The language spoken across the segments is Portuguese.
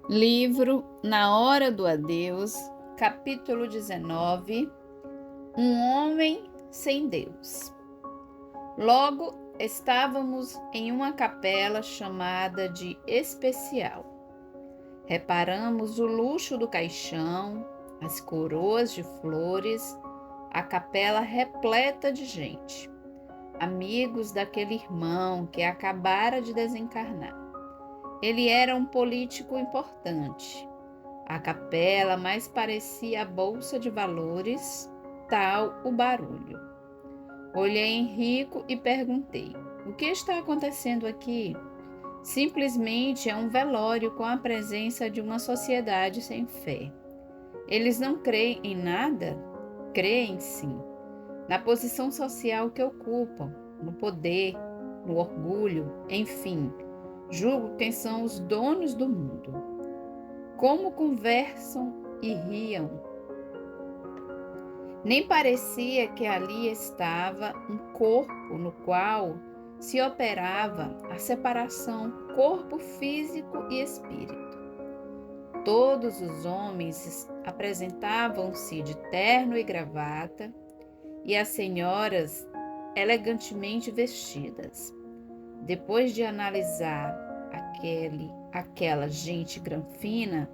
Livro Na Hora do Adeus, capítulo 19. Um homem sem Deus. Logo estávamos em uma capela chamada de especial. Reparamos o luxo do caixão, as coroas de flores, a capela repleta de gente, amigos daquele irmão que acabara de desencarnar. Ele era um político importante. A capela mais parecia a bolsa de valores, tal o barulho. Olhei Henrico e perguntei: o que está acontecendo aqui? Simplesmente é um velório com a presença de uma sociedade sem fé. Eles não creem em nada? Creem sim, na posição social que ocupam, no poder, no orgulho, enfim. Julgo quem são os donos do mundo. Como conversam e riam. Nem parecia que ali estava um corpo no qual se operava a separação corpo físico e espírito. Todos os homens apresentavam-se de terno e gravata, e as senhoras elegantemente vestidas. Depois de analisar aquela gente granfina,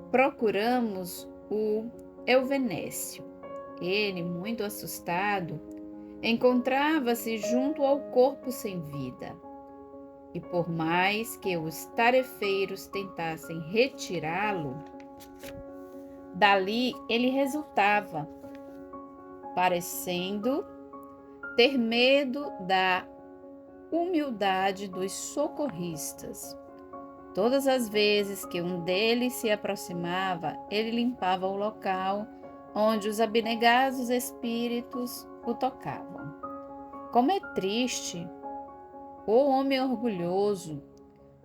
procuramos o Euvenécio. Ele, muito assustado, encontrava-se junto ao corpo sem vida. E por mais que os tarefeiros tentassem retirá-lo, dali ele resultava, parecendo ter medo da humildade dos socorristas. Todas as vezes que um deles se aproximava, ele limpava o local onde os abnegados espíritos o tocavam. Como é triste! O homem orgulhoso,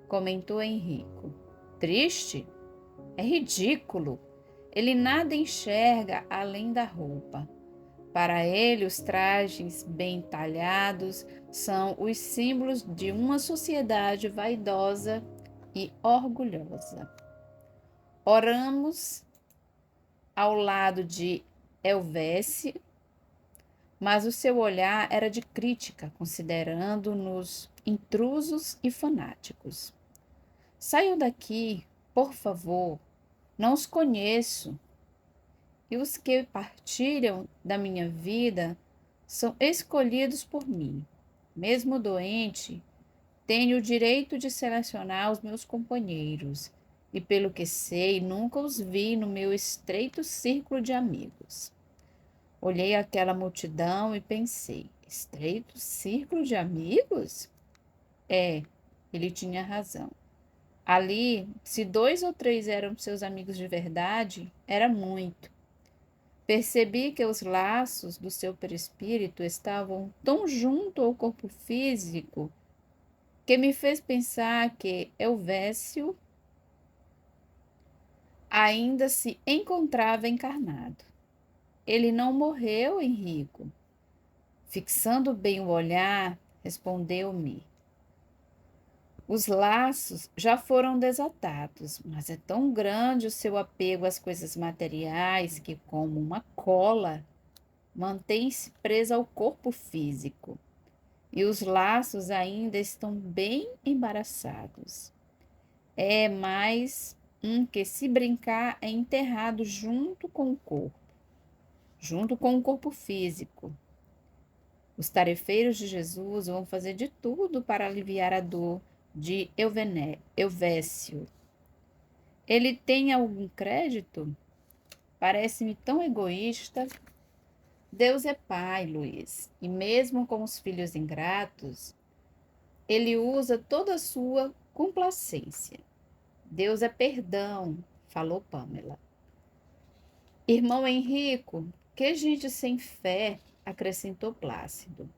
comentou Henrico. Triste? É ridículo. Ele nada enxerga além da roupa. Para ele, os trajes bem talhados são os símbolos de uma sociedade vaidosa e orgulhosa. Oramos ao lado de Helvécio, mas o seu olhar era de crítica, considerando-nos intrusos e fanáticos. Saiam daqui, por favor, não os conheço. E os que partilham da minha vida são escolhidos por mim. Mesmo doente, tenho o direito de selecionar os meus companheiros, e pelo que sei, nunca os vi no meu estreito círculo de amigos. Olhei aquela multidão e pensei: estreito círculo de amigos? É, ele tinha razão. Ali, se 2 ou 3 eram seus amigos de verdade, era muito. Percebi que os laços do seu perispírito estavam tão junto ao corpo físico que me fez pensar que Helvécio ainda se encontrava encarnado. Ele não morreu, Henrico. Fixando bem o olhar, respondeu-me: os laços já foram desatados, mas é tão grande o seu apego às coisas materiais que, como uma cola, mantém-se presa ao corpo físico. E os laços ainda estão bem embaraçados. É mais um que, se brincar, é enterrado junto com o corpo físico. Os tarefeiros de Jesus vão fazer de tudo para aliviar a dor de Helvécio. Ele tem algum crédito? Parece-me tão egoísta. Deus é pai, Luiz, e mesmo com os filhos ingratos, ele usa toda a sua complacência. Deus é perdão, falou Pamela. Irmão Henrico, que gente sem fé, acrescentou Plácido.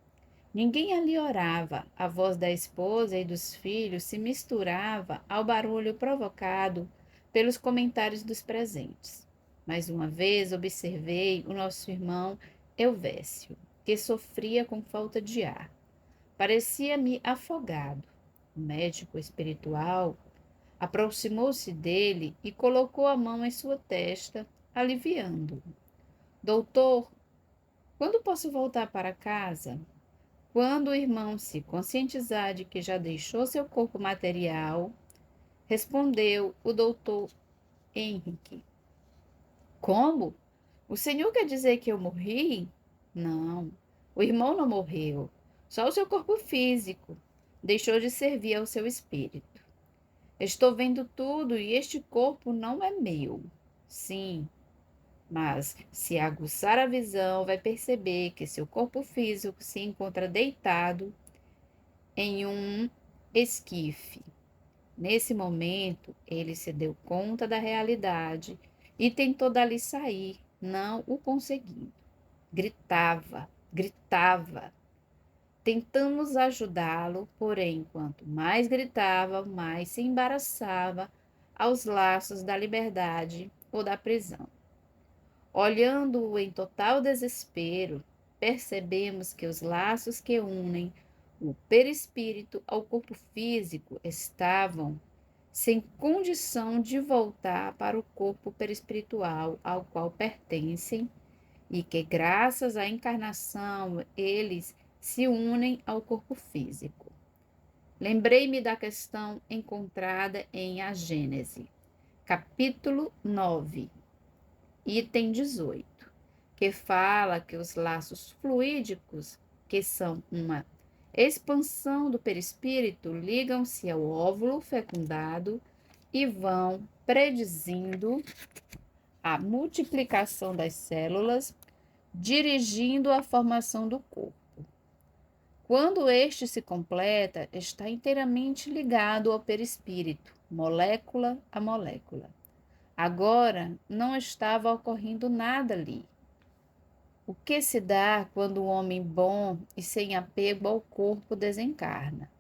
Ninguém ali orava, a voz da esposa e dos filhos se misturava ao barulho provocado pelos comentários dos presentes. Mais uma vez observei o nosso irmão Helvécio, que sofria com falta de ar. Parecia-me afogado. O médico espiritual Aproximou-se dele e colocou a mão em sua testa, aliviando-o. Doutor, quando posso voltar para casa? Quando o irmão se conscientizar de que já deixou seu corpo material, respondeu o doutor Henrique. Como? O senhor quer dizer que eu morri? Não, o irmão não morreu. Só o seu corpo físico deixou de servir ao seu espírito. Estou vendo tudo e este corpo não é meu. Sim, mas se aguçar a visão, vai perceber que seu corpo físico se encontra deitado em um esquife. Nesse momento, ele se deu conta da realidade e tentou dali sair, não o conseguindo. Gritava, gritava. Tentamos ajudá-lo, porém, quanto mais gritava, mais se embaraçava aos laços da liberdade ou da prisão. Olhando-o em total desespero, percebemos que os laços que unem o perispírito ao corpo físico estavam sem condição de voltar para o corpo perispiritual ao qual pertencem e que, graças à encarnação, eles se unem ao corpo físico. Lembrei-me da questão encontrada em A Gênese, capítulo 9, item 18, que fala que os laços fluídicos, que são uma expansão do perispírito, ligam-se ao óvulo fecundado e vão predizindo a multiplicação das células, dirigindo a formação do corpo. Quando este se completa, está inteiramente ligado ao perispírito, molécula a molécula. Agora não estava ocorrendo nada ali. O que se dá quando o homem bom e sem apego ao corpo desencarna?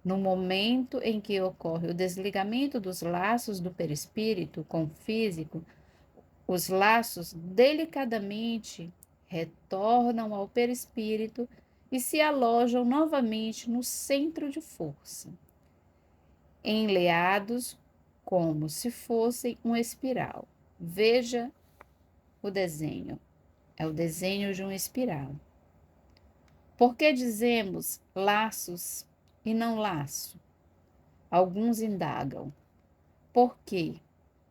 No momento em que ocorre o desligamento dos laços do perispírito com o físico, os laços delicadamente retornam ao perispírito e se alojam novamente no centro de força, enleados como se fossem uma espiral. Veja o desenho. É o desenho de uma espiral. Por que dizemos laços e não laço? Alguns indagam. Por quê?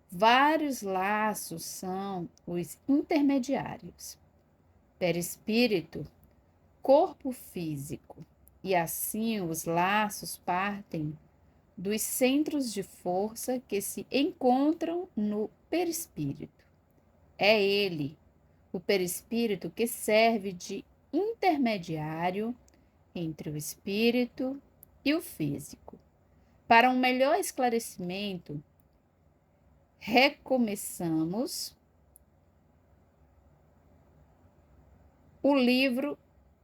Vários laços são os intermediários. Perispírito, corpo físico. E assim os laços partem dos centros de força que se encontram no perispírito. É ele, o perispírito, que serve de intermediário entre o espírito e o físico. Para um melhor esclarecimento, recomeçamos o livro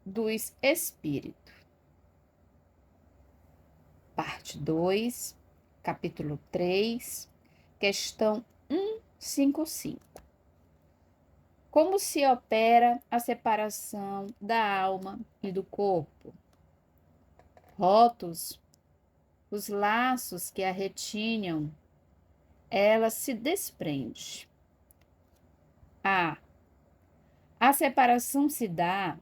dos Espíritos, parte 2, capítulo 3, questão 155. Como se opera a separação da alma e do corpo? Rótulos, os laços que a retinham, ela se desprende. A separação se dá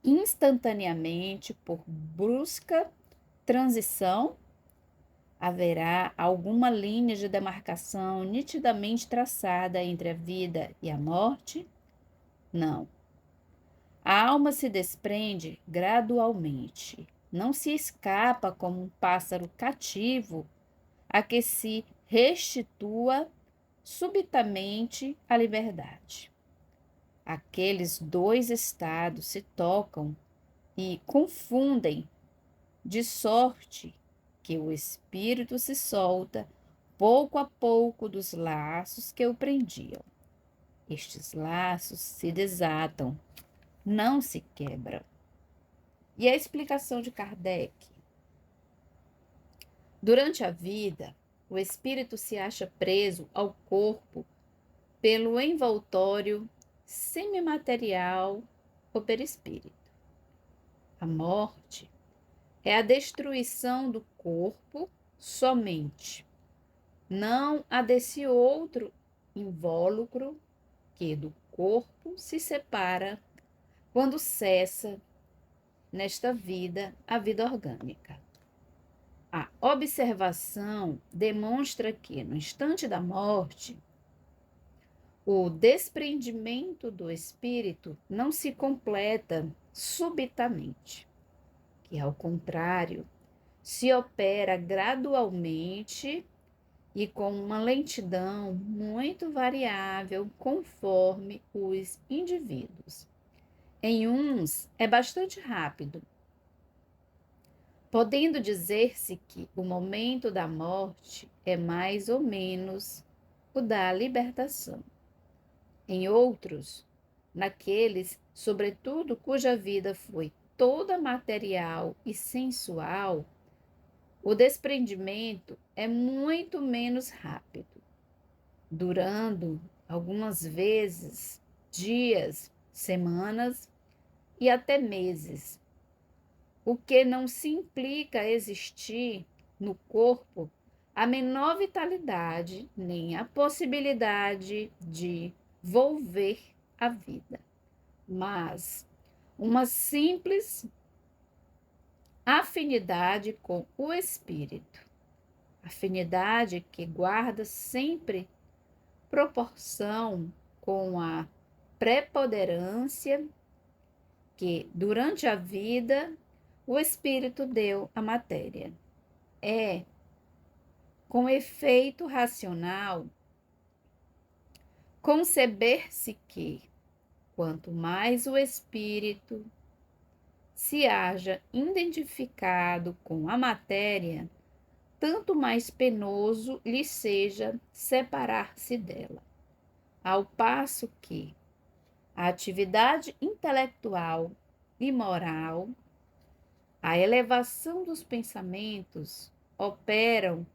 instantaneamente por brusca transição. Haverá alguma linha de demarcação nitidamente traçada entre a vida e a morte? Não. A alma se desprende gradualmente. Não se escapa como um pássaro cativo a que se restitua subitamente a liberdade. Aqueles dois estados se tocam e confundem, de sorte que o espírito se solta pouco a pouco dos laços que o prendiam. Estes laços se desatam, não se quebram. E a explicação de Kardec? Durante a vida, o espírito se acha preso ao corpo pelo envoltório semimaterial ou perispírito. A morte é a destruição do corpo somente, não a desse outro invólucro que do corpo se separa quando cessa nesta vida a vida orgânica. A observação demonstra que, no instante da morte, o desprendimento do espírito não se completa subitamente, que, ao contrário, se opera gradualmente e com uma lentidão muito variável conforme os indivíduos. Em uns é bastante rápido, podendo dizer-se que o momento da morte é mais ou menos o da libertação. Em outros, naqueles, sobretudo, cuja vida foi toda material e sensual, o desprendimento é muito menos rápido, durando algumas vezes dias, semanas e até meses, o que não se implica existir no corpo a menor vitalidade nem a possibilidade de volver a vida, mas uma simples afinidade com o espírito, afinidade que guarda sempre proporção com a preponderância que, durante a vida, o espírito deu à matéria. É, com efeito racional, conceber-se que, quanto mais o espírito se haja identificado com a matéria, tanto mais penoso lhe seja separar-se dela. Ao passo que a atividade intelectual e moral, a elevação dos pensamentos, operam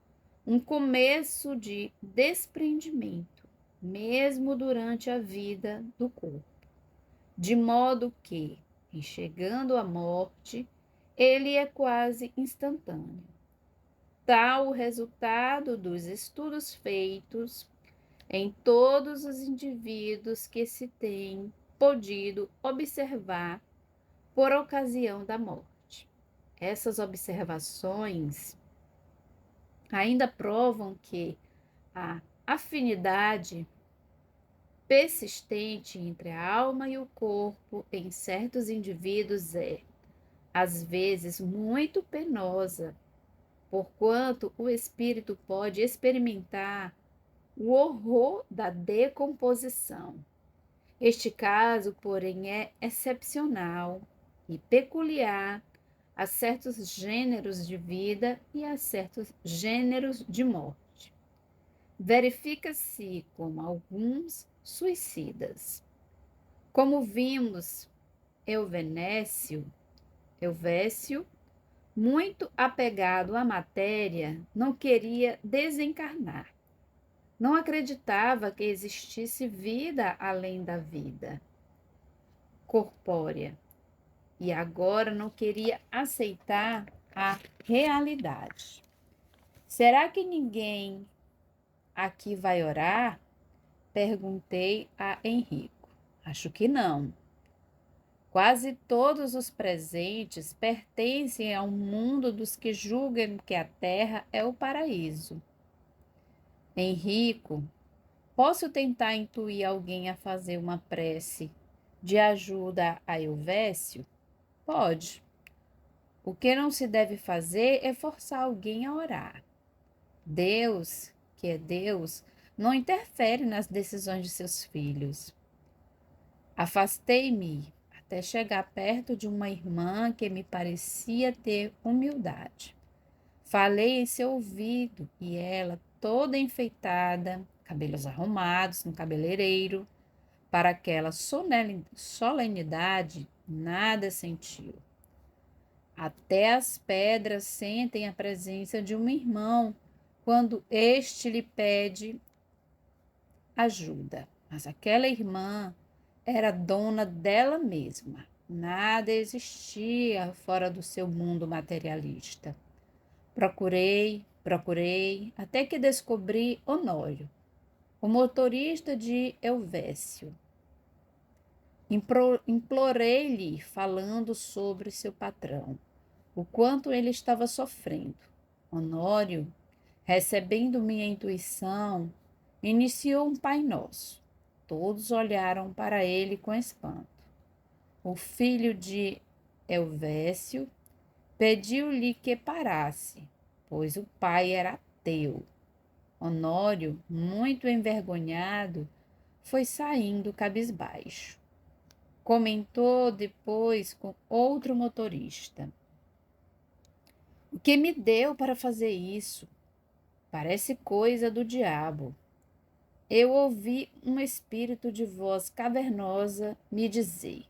um começo de desprendimento, mesmo durante a vida do corpo, de modo que, em chegando à morte, ele é quase instantâneo. Tal o resultado dos estudos feitos em todos os indivíduos que se tem podido observar por ocasião da morte. Essas observações ainda provam que a afinidade persistente entre a alma e o corpo em certos indivíduos é, às vezes, muito penosa, porquanto o espírito pode experimentar o horror da decomposição. Este caso, porém, é excepcional e peculiar a certos gêneros de vida e a certos gêneros de morte. Verifica-se como alguns suicidas. Como vimos, Helvécio, muito apegado à matéria, não queria desencarnar. Não acreditava que existisse vida além da vida corpórea e agora não queria aceitar a realidade. Será que ninguém aqui vai orar? Perguntei a Henrico. Acho que não. Quase todos os presentes pertencem ao mundo dos que julgam que a terra é o paraíso. Henrico, posso tentar intuir alguém a fazer uma prece de ajuda a Helvécio? Pode. O que não se deve fazer é forçar alguém a orar. Deus, que é Deus, não interfere nas decisões de seus filhos. Afastei-me até chegar perto de uma irmã que me parecia ter humildade. Falei em seu ouvido e ela, toda enfeitada, cabelos arrumados no cabeleireiro, para aquela solenidade, nada sentiu. Até as pedras sentem a presença de um irmão quando este lhe pede ajuda. Mas aquela irmã era dona dela mesma. Nada existia fora do seu mundo materialista. Procurei até que descobri Honório, o motorista de Elvésio. Implorei-lhe, falando sobre seu patrão, o quanto ele estava sofrendo. Honório, recebendo minha intuição, iniciou um Pai Nosso. Todos olharam para ele com espanto. O filho de Elvésio pediu-lhe que parasse, pois o pai era ateu. Honório, muito envergonhado, foi saindo cabisbaixo. Comentou depois com outro motorista: "O que me deu para fazer isso? Parece coisa do diabo." Eu ouvi um espírito de voz cavernosa me dizer: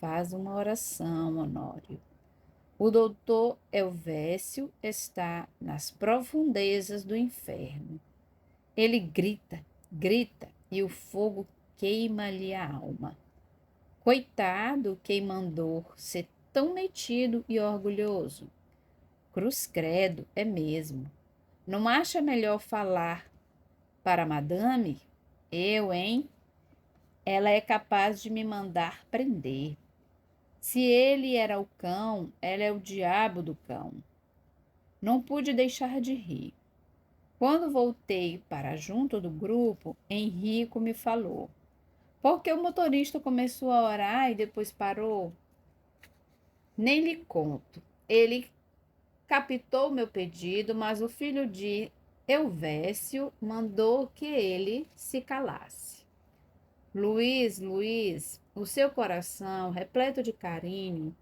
"Faz uma oração, Honório. O doutor Elvésio está nas profundezas do inferno. Ele grita, grita, e o fogo queima-lhe a alma. Coitado quem mandou ser tão metido e orgulhoso. Cruz credo, é mesmo. Não acha melhor falar para a madame? Eu, hein? Ela é capaz de me mandar prender. Se ele era o cão, ela é o diabo do cão." Não pude deixar de rir. Quando voltei para junto do grupo, Henrico me falou: "Por que o motorista começou a orar e depois parou?" Nem lhe conto. Ele captou meu pedido, mas o filho de Elvésio mandou que ele se calasse. Luiz, Luiz, o seu coração, repleto de carinho,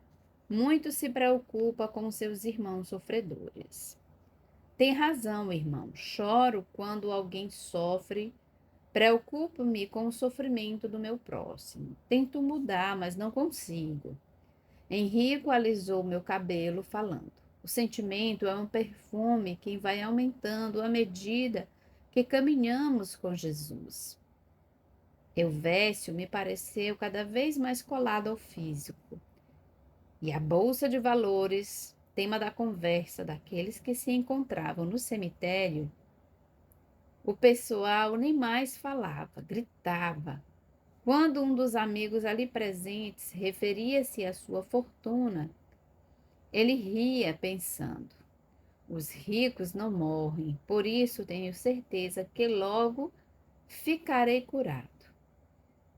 muito se preocupa com seus irmãos sofredores. Tem razão, irmão. Choro quando alguém sofre. Preocupo-me com o sofrimento do meu próximo. Tento mudar, mas não consigo. Henrico alisou meu cabelo, falando: "O sentimento é um perfume que vai aumentando à medida que caminhamos com Jesus." Elvésio me pareceu cada vez mais colado ao físico. E a bolsa de valores, tema da conversa daqueles que se encontravam no cemitério, o pessoal nem mais falava, gritava. Quando um dos amigos ali presentes referia-se à sua fortuna, ele ria, pensando: "Os ricos não morrem, por isso tenho certeza que logo ficarei curado."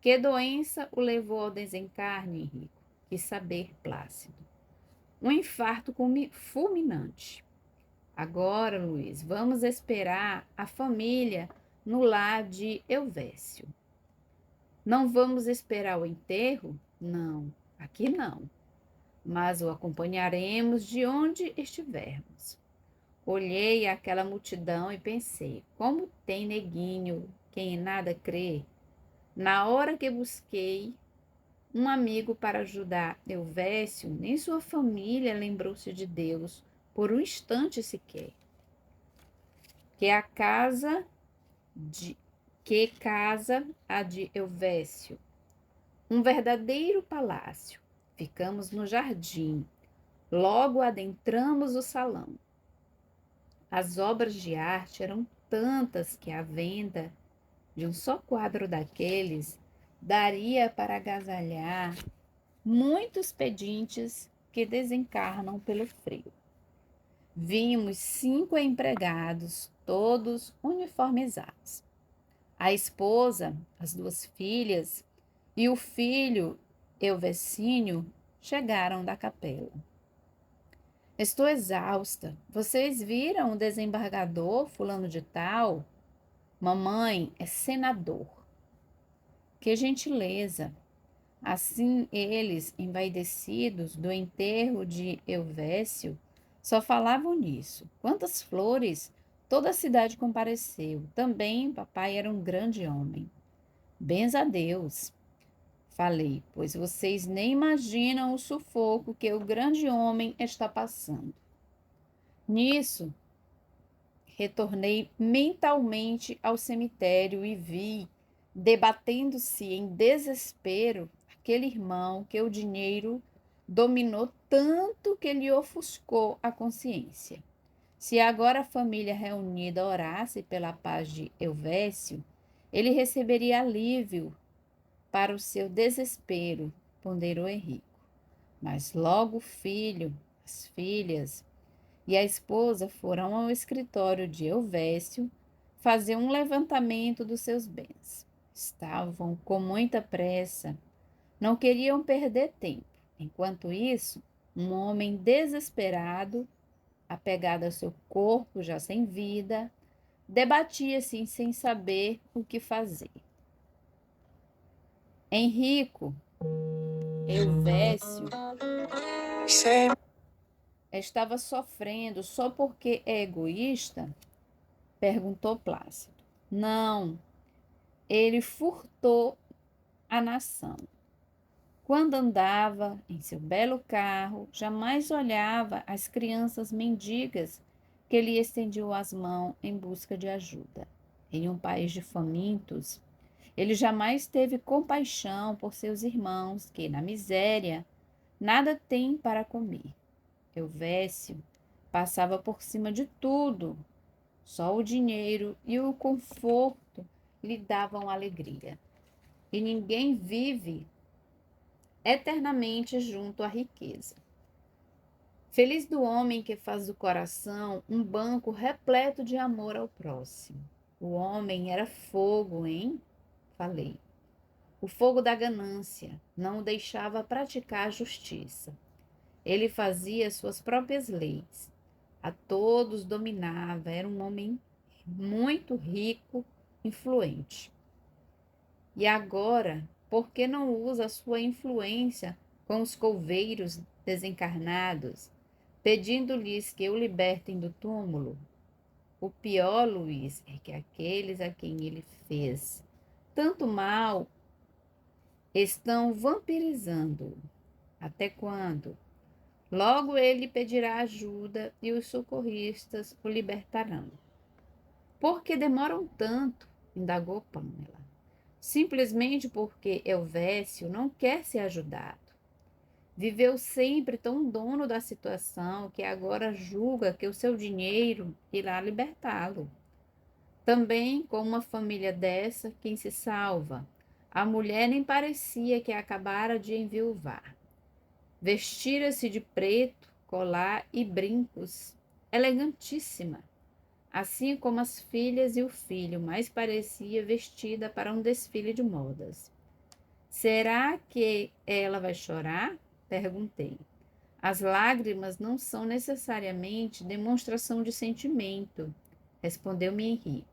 Que doença o levou ao desencarne, Henrico? Quis saber Plácido. Um infarto fulminante. Agora, Luiz, vamos esperar a família no lar de Elvésio. Não vamos esperar o enterro? Não, aqui não. Mas o acompanharemos de onde estivermos. Olhei aquela multidão e pensei: como tem neguinho, quem em nada crê. Na hora que busquei um amigo para ajudar Elvésio, nem sua família lembrou-se de Deus por um instante sequer. Que a casa de que casa a de Elvésio? Um verdadeiro palácio. Ficamos no jardim. Logo adentramos o salão. As obras de arte eram tantas que a venda de um só quadro daqueles daria para agasalhar muitos pedintes que desencarnam pelo frio. Vimos 5 empregados, todos uniformizados. A esposa, as 2 filhas e o filho Elvesínio chegaram da capela. Estou exausta. Vocês viram o desembargador fulano de tal? Mamãe é senador. Que gentileza! Assim eles, envaidecidos do enterro de Elvésio, só falavam nisso. Quantas flores! Toda a cidade compareceu. Também papai era um grande homem. Benza a Deus, falei, pois vocês nem imaginam o sufoco que o grande homem está passando. Nisso, retornei mentalmente ao cemitério e vi, debatendo-se em desespero, aquele irmão que o dinheiro dominou tanto que lhe ofuscou a consciência. Se agora a família reunida orasse pela paz de Elvésio, ele receberia alívio para o seu desespero, ponderou Henrico. Mas logo o filho, as filhas e a esposa foram ao escritório de Elvésio fazer um levantamento dos seus bens. Estavam com muita pressa, não queriam perder tempo. Enquanto isso, um homem desesperado, apegado ao seu corpo já sem vida, debatia-se sem saber o que fazer. Henrico, Elvésio, estava sofrendo só porque é egoísta? Perguntou Plácido. Não, ele furtou a nação. Quando andava em seu belo carro, jamais olhava as crianças mendigas que lhe estendiam as mãos em busca de ajuda. Em um país de famintos, ele jamais teve compaixão por seus irmãos que, na miséria, nada têm para comer. Elvésio passava por cima de tudo. Só o dinheiro e o conforto lhe davam alegria. E ninguém vive eternamente junto à riqueza. Feliz do homem que faz do coração um banco repleto de amor ao próximo. O homem era fogo, hein? Falei. O fogo da ganância não o deixava praticar a justiça. Ele fazia suas próprias leis. A todos dominava, era um homem muito rico, influente. E agora, por que não usa a sua influência com os couveiros desencarnados, pedindo-lhes que o libertem do túmulo? O pior, Luiz, é que aqueles a quem ele fez tanto mal estão vampirizando-o. Até quando? Logo ele pedirá ajuda e os socorristas o libertarão. Por que demoram tanto? Indagou Pamela. Simplesmente porque Elvésio não quer ser ajudado. Viveu sempre tão dono da situação que agora julga que o seu dinheiro irá libertá-lo. Também com uma família dessa, quem se salva? A mulher nem parecia que acabara de enviuvar. Vestira-se de preto, colar e brincos, elegantíssima, assim como as filhas e o filho, mais parecia vestida para um desfile de modas. Será que ela vai chorar? Perguntei. As lágrimas não são necessariamente demonstração de sentimento, respondeu-me Henrico.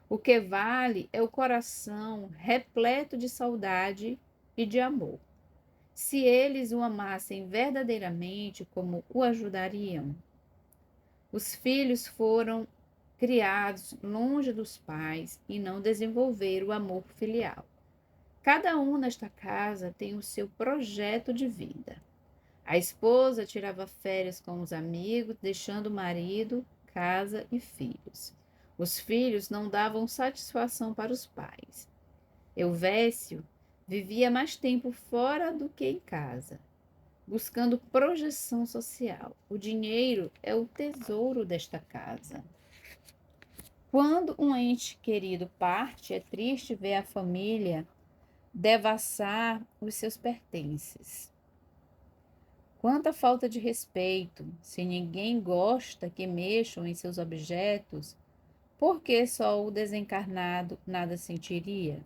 O que vale é o coração repleto de saudade e de amor. Se eles o amassem verdadeiramente, como o ajudariam? Os filhos foram criados longe dos pais e não desenvolveram o amor filial. Cada um nesta casa tem o seu projeto de vida. A esposa tirava férias com os amigos, deixando marido, casa e filhos. Os filhos não davam satisfação para os pais. Elvésio vivia mais tempo fora do que em casa, buscando projeção social. O dinheiro é o tesouro desta casa. Quando um ente querido parte, é triste ver a família devassar os seus pertences. Quanta falta de respeito! Se ninguém gosta que mexam em seus objetos, por que só o desencarnado nada sentiria?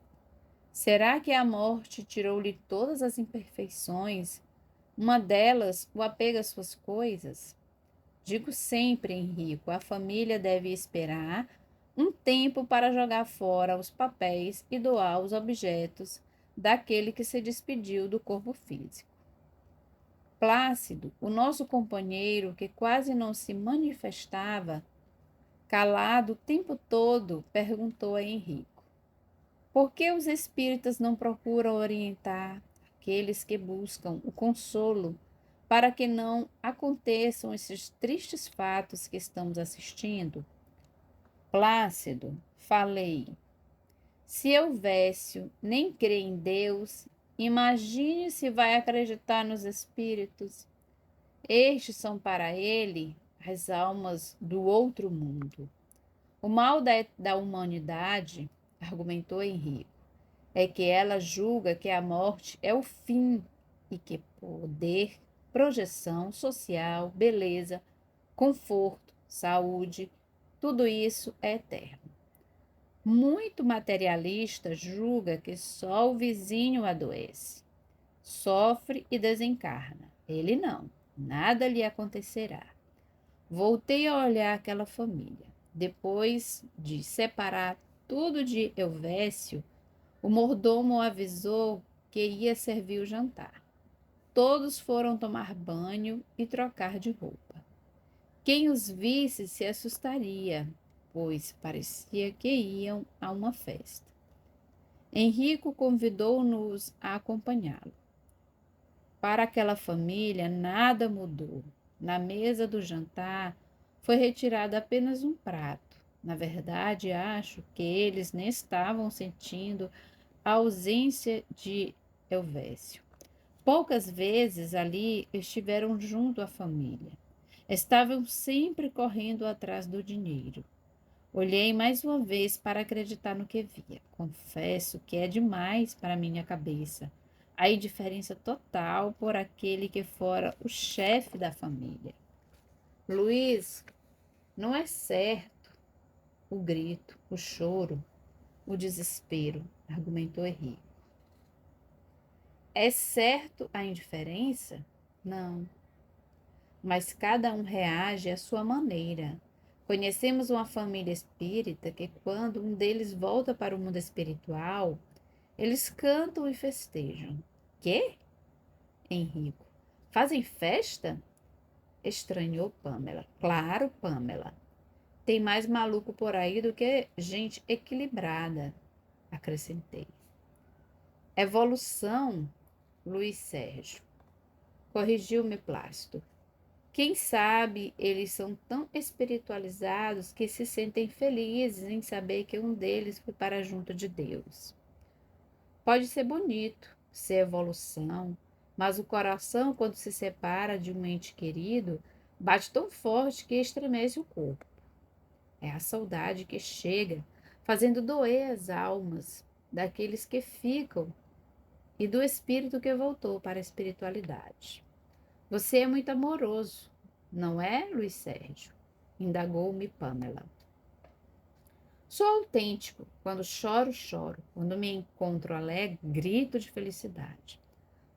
Será que a morte tirou-lhe todas as imperfeições? Uma delas, o apego às suas coisas? Digo sempre, Henrico, a família deve esperar um tempo para jogar fora os papéis e doar os objetos daquele que se despediu do corpo físico. Plácido, o nosso companheiro, que quase não se manifestava, calado o tempo todo, perguntou a Henrico: por que os espíritas não procuram orientar aqueles que buscam o consolo para que não aconteçam esses tristes fatos que estamos assistindo? Plácido, falei. Se Elvésio nem crê em Deus, imagine se vai acreditar nos espíritos. Estes são para ele as almas do outro mundo. O mal da humanidade, argumentou Henrique, é que ela julga que a morte é o fim e que poder, projeção social, beleza, conforto, saúde, tudo isso é eterno. Muito materialista julga que só o vizinho adoece, sofre e desencarna. Ele não, nada lhe acontecerá. Voltei a olhar aquela família. Depois de separar tudo de Elvésio, o mordomo avisou que ia servir o jantar. Todos foram tomar banho e trocar de roupa. Quem os visse se assustaria, pois parecia que iam a uma festa. Henrico convidou-nos a acompanhá-lo. Para aquela família, nada mudou. Na mesa do jantar, foi retirado apenas um prato. Na verdade, acho que eles nem estavam sentindo a ausência de Elvésio. Poucas vezes ali estiveram junto à família. Estavam sempre correndo atrás do dinheiro. Olhei mais uma vez para acreditar no que via. Confesso que é demais para minha cabeça. A indiferença total por aquele que fora o chefe da família. Luiz, não é certo o grito, o choro, o desespero, argumentou Henrique. É certo a indiferença? Não. Mas cada um reage à sua maneira. Conhecemos uma família espírita que, quando um deles volta para o mundo espiritual, eles cantam e festejam. Quê? Henrico. Fazem festa? Estranhou Pamela. Claro, Pamela. Tem mais maluco por aí do que gente equilibrada, acrescentei. Evolução, Luiz Sérgio. Corrigiu-me Plácido. Quem sabe eles são tão espiritualizados que se sentem felizes em saber que um deles foi para junto de Deus. Pode ser bonito, ser evolução, mas o coração, quando se separa de um ente querido, bate tão forte que estremece o corpo. É a saudade que chega, fazendo doer as almas daqueles que ficam e do espírito que voltou para a espiritualidade. Você é muito amoroso, não é, Luiz Sérgio? Indagou-me Pamela. Sou autêntico. Quando choro, choro. Quando me encontro alegre, grito de felicidade.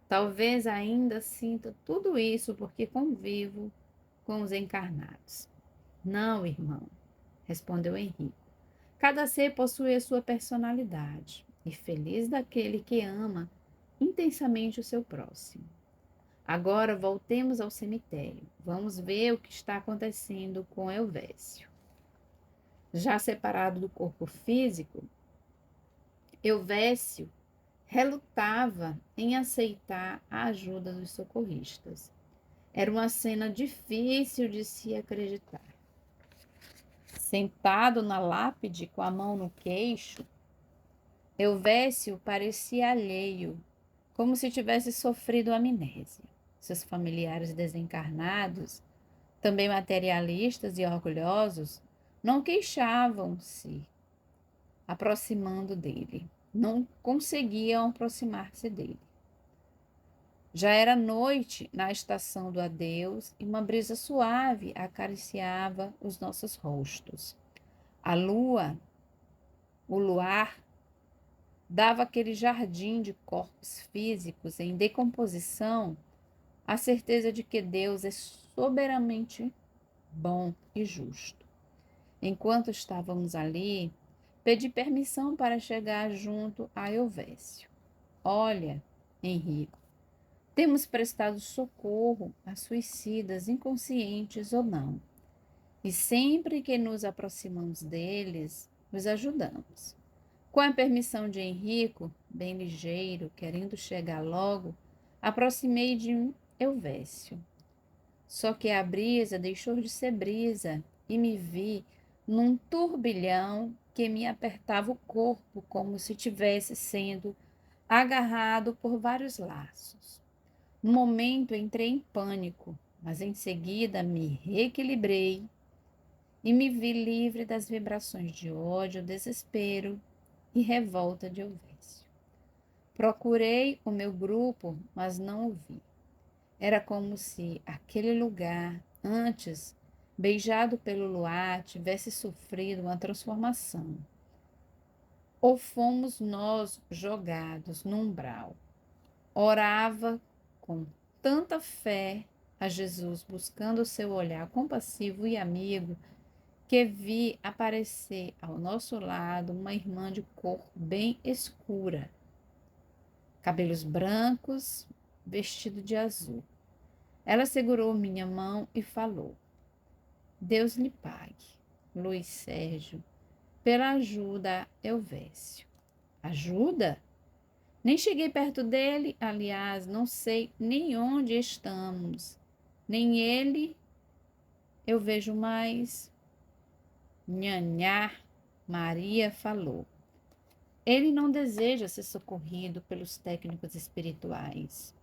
Talvez ainda sinta tudo isso porque convivo com os encarnados. Não, irmão, respondeu Henrique. Cada ser possui a sua personalidade, e feliz daquele que ama intensamente o seu próximo. Agora voltemos ao cemitério. Vamos ver o que está acontecendo com Elvésio. Já separado do corpo físico, Elvésio relutava em aceitar a ajuda dos socorristas. Era uma cena difícil de se acreditar. Sentado na lápide com a mão no queixo, Elvésio parecia alheio, como se tivesse sofrido amnésia. Seus familiares desencarnados, também materialistas e orgulhosos, não queixavam-se, aproximando dele. Não conseguiam aproximar-se dele. Já era noite na estação do adeus e uma brisa suave acariciava os nossos rostos. A lua, o luar, dava aquele jardim de corpos físicos em decomposição a certeza de que Deus é soberanamente bom e justo. Enquanto estávamos ali, pedi permissão para chegar junto a Elvésio. Olha, Henrico, temos prestado socorro a suicidas inconscientes ou não, e sempre que nos aproximamos deles, os ajudamos. Com a permissão de Henrico, bem ligeiro, querendo chegar logo, aproximei de Elvésio. Só que a brisa deixou de ser brisa e me vi num turbilhão que me apertava o corpo como se tivesse sendo agarrado por vários laços. No momento entrei em pânico, mas em seguida me reequilibrei e me vi livre das vibrações de ódio, desespero e revolta de Elvésio. Procurei o meu grupo, mas não o vi. Era como se aquele lugar, antes beijado pelo luar, tivesse sofrido uma transformação. Ou fomos nós jogados no umbral. Orava com tanta fé a Jesus, buscando o seu olhar compassivo e amigo, que vi aparecer ao nosso lado uma irmã de cor bem escura, cabelos brancos, vestido de azul. Ela segurou minha mão e falou: Deus lhe pague, Luiz Sérgio, pela ajuda a Elvésio. Ajuda? Nem cheguei perto dele, aliás, não sei nem onde estamos. Nem ele eu vejo mais. Nhanhá, Maria falou. Ele não deseja ser socorrido pelos técnicos espirituais.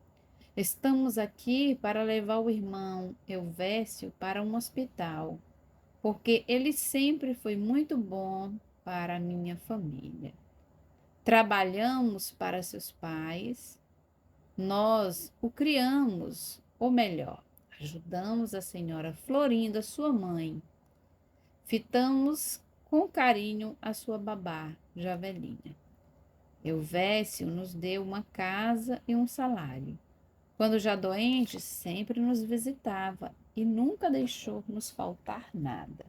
Estamos aqui para levar o irmão Elvésio para um hospital, porque ele sempre foi muito bom para a minha família. Trabalhamos para seus pais, nós o criamos, ou melhor, ajudamos a senhora Florinda, sua mãe. Fitamos com carinho a sua babá, já velhinha. Elvésio nos deu uma casa e um salário. Quando já doente, sempre nos visitava e nunca deixou nos faltar nada.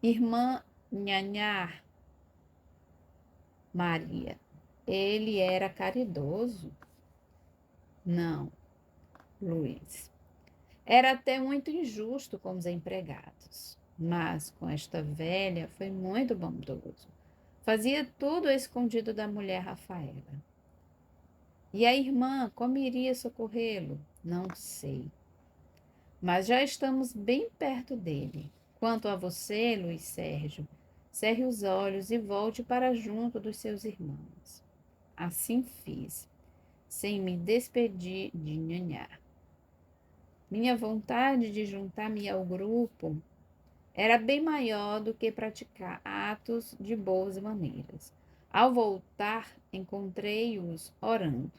Irmã Nhanhá, Maria, ele era caridoso? Não, Luiz. Era até muito injusto com os empregados, mas com esta velha foi muito bondoso. Fazia tudo escondido da mulher Rafaela. E a irmã, como iria socorrê-lo? Não sei. Mas já estamos bem perto dele. Quanto a você, Luiz Sérgio, cerre os olhos e volte para junto dos seus irmãos. Assim fiz, sem me despedir de Nhanhá. Minha vontade de juntar-me ao grupo era bem maior do que praticar atos de boas maneiras. Ao voltar, encontrei-os orando.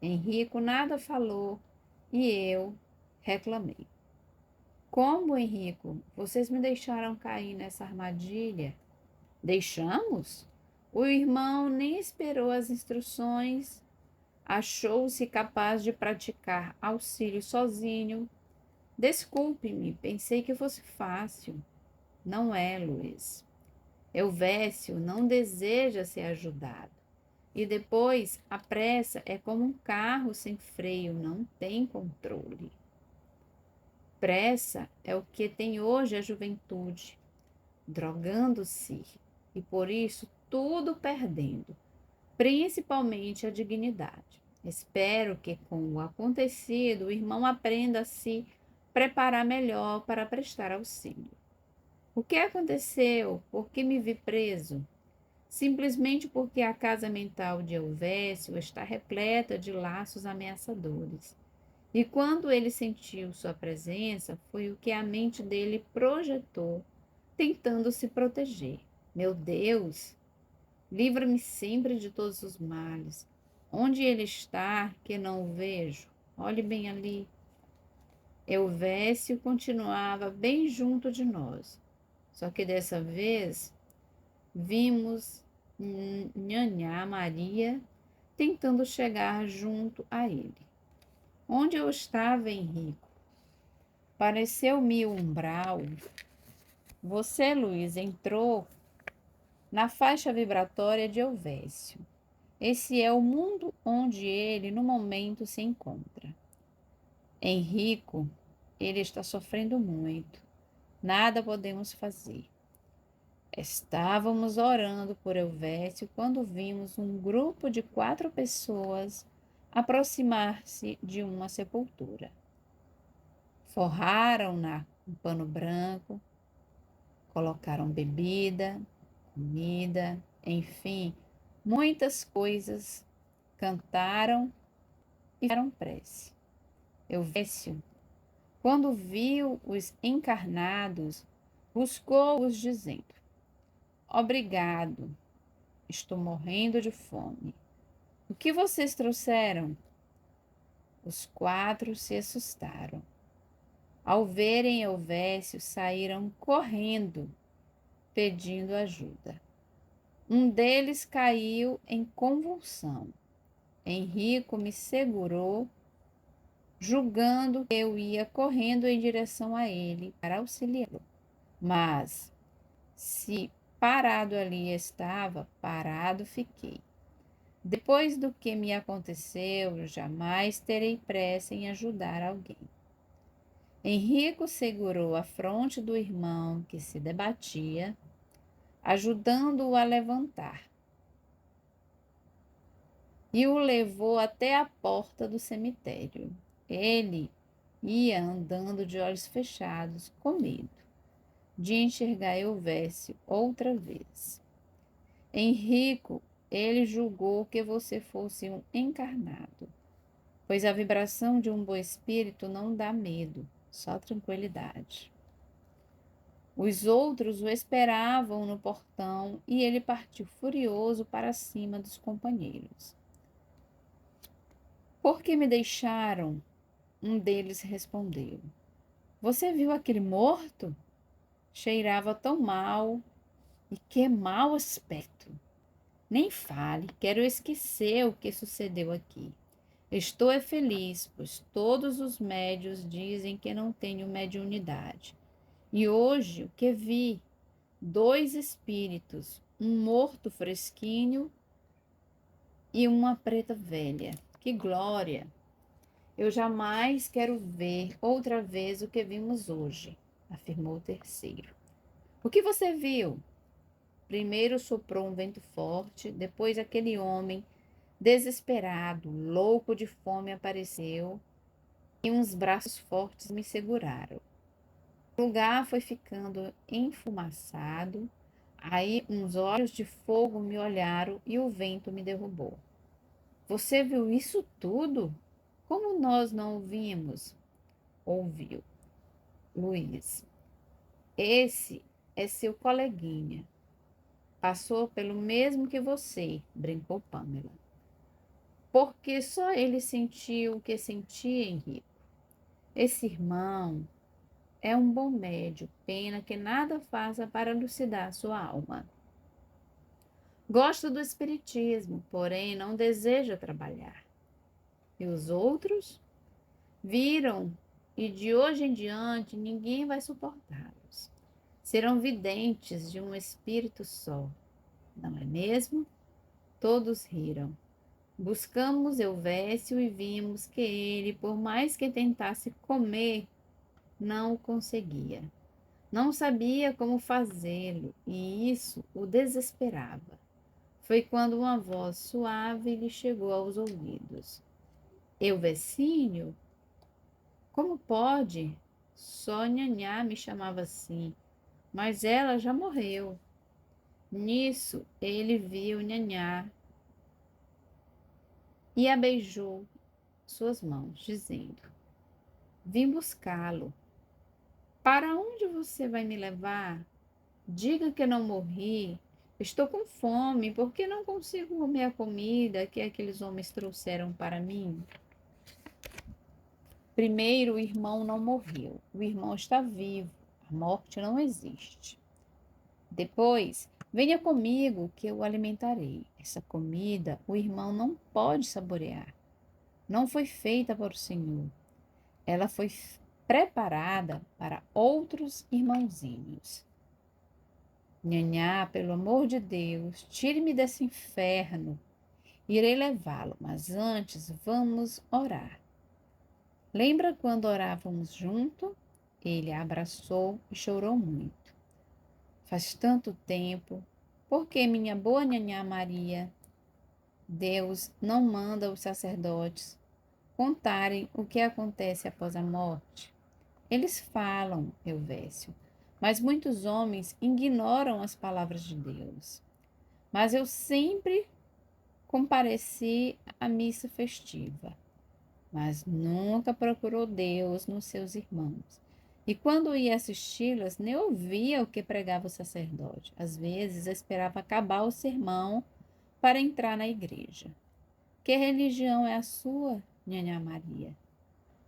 Henrico nada falou e eu reclamei. Como, Henrico, vocês me deixaram cair nessa armadilha? Deixamos? O irmão nem esperou as instruções, achou-se capaz de praticar auxílio sozinho. Desculpe-me, pensei que fosse fácil. Não é, Luiz. Elvésio não deseja ser ajudado. E depois, a pressa é como um carro sem freio, não tem controle. Pressa é o que tem hoje a juventude, drogando-se e por isso tudo perdendo, principalmente a dignidade. Espero que com o acontecido o irmão aprenda a se preparar melhor para prestar auxílio. O que aconteceu? Por que me vi preso? Simplesmente porque a casa mental de Elvésio está repleta de laços ameaçadores. E quando ele sentiu sua presença, foi o que a mente dele projetou, tentando se proteger. Meu Deus, livra-me sempre de todos os males. Onde ele está, que não o vejo? Olhe bem ali. Elvésio continuava bem junto de nós. Só que dessa vez vimos Nhanhá Maria tentando chegar junto a ele. Onde eu estava, Henrico? Pareceu-me o umbral. Você, Luiz, entrou na faixa vibratória de Elvésio. Esse é o mundo onde ele, no momento, se encontra. Henrico, ele está sofrendo muito. Nada podemos fazer. Estávamos orando por Elvésio quando vimos um grupo de 4 pessoas aproximar-se de uma sepultura. Forraram-na com pano branco, colocaram bebida, comida, enfim, muitas coisas, cantaram e fizeram prece. Elvésio Quando viu os encarnados, buscou-os, dizendo: Obrigado, estou morrendo de fome. O que vocês trouxeram? Os 4 se assustaram. Ao verem Elvésio, saíram correndo, pedindo ajuda. Um deles caiu em convulsão. Henrico me segurou, julgando que eu ia correndo em direção a ele para auxiliá-lo. Mas, se parado ali estava, parado fiquei. Depois do que me aconteceu, eu jamais terei pressa em ajudar alguém. Henrico segurou a fronte do irmão que se debatia, ajudando-o a levantar, e o levou até a porta do cemitério. Ele ia andando de olhos fechados, com medo de enxergar Elvésio outra vez. Henrico, ele julgou que você fosse um encarnado, pois a vibração de um bom espírito não dá medo, só tranquilidade. Os outros o esperavam no portão e ele partiu furioso para cima dos companheiros. Por que me deixaram? Um deles respondeu. Você viu aquele morto? Cheirava tão mal. E que mau aspecto! Nem fale, quero esquecer o que sucedeu aqui. Estou feliz, pois todos os médios dizem que não tenho mediunidade. E hoje o que vi? 2 espíritos, um morto fresquinho e uma preta velha. Que glória! Eu jamais quero ver outra vez o que vimos hoje, afirmou o terceiro. O que você viu? Primeiro soprou um vento forte, depois aquele homem, desesperado, louco de fome, apareceu e uns braços fortes me seguraram. O lugar foi ficando enfumaçado, aí uns olhos de fogo me olharam e o vento me derrubou. Você viu isso tudo? Como nós não o vimos? Ouviu. Luiz. Esse é seu coleguinha. Passou pelo mesmo que você, brincou Pamela. Porque só ele sentiu o que sentia, Henrique. Esse irmão é um bom médio, pena que nada faça para elucidar sua alma. Gosta do espiritismo, porém não deseja trabalhar. E os outros? Viram, e de hoje em diante ninguém vai suportá-los. Serão videntes de um espírito só, não é mesmo? Todos riram. Buscamos Elvésio e vimos que ele, por mais que tentasse comer, não o conseguia. Não sabia como fazê-lo, e isso o desesperava. Foi quando uma voz suave lhe chegou aos ouvidos. Elvésio? Como pode? Só Nhanhá me chamava assim, mas ela já morreu. Nisso, ele viu Nhanhá e a beijou suas mãos, dizendo: Vim buscá-lo. Para onde você vai me levar? Diga que não morri. Estou com fome, porque não consigo comer a comida que aqueles homens trouxeram para mim. Primeiro, o irmão não morreu. O irmão está vivo. A morte não existe. Depois, venha comigo que eu o alimentarei. Essa comida o irmão não pode saborear. Não foi feita para o Senhor. Ela foi preparada para outros irmãozinhos. Nhanhá, pelo amor de Deus, tire-me desse inferno. Irei levá-lo, mas antes vamos orar. Lembra quando orávamos junto? Ele a abraçou e chorou muito. Faz tanto tempo. Por que minha boa Nhanhá Maria? Deus não manda os sacerdotes contarem o que acontece após a morte. Eles falam, Elvésio, mas muitos homens ignoram as palavras de Deus. Mas eu sempre compareci à missa festiva. mas nunca procurou Deus nos seus irmãos. E quando ia assisti-las, nem ouvia o que pregava o sacerdote. Às vezes esperava acabar o sermão para entrar na igreja. Que religião é a sua, Nhanhá Maria?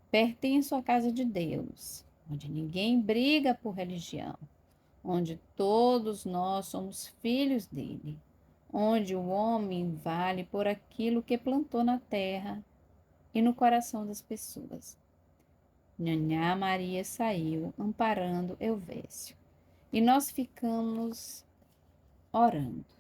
Pertenço à casa de Deus, onde ninguém briga por religião, onde todos nós somos filhos dele, onde o homem vale por aquilo que plantou na terra e no coração das pessoas. Nhanhá Maria saiu, amparando Elvésio, e nós ficamos orando.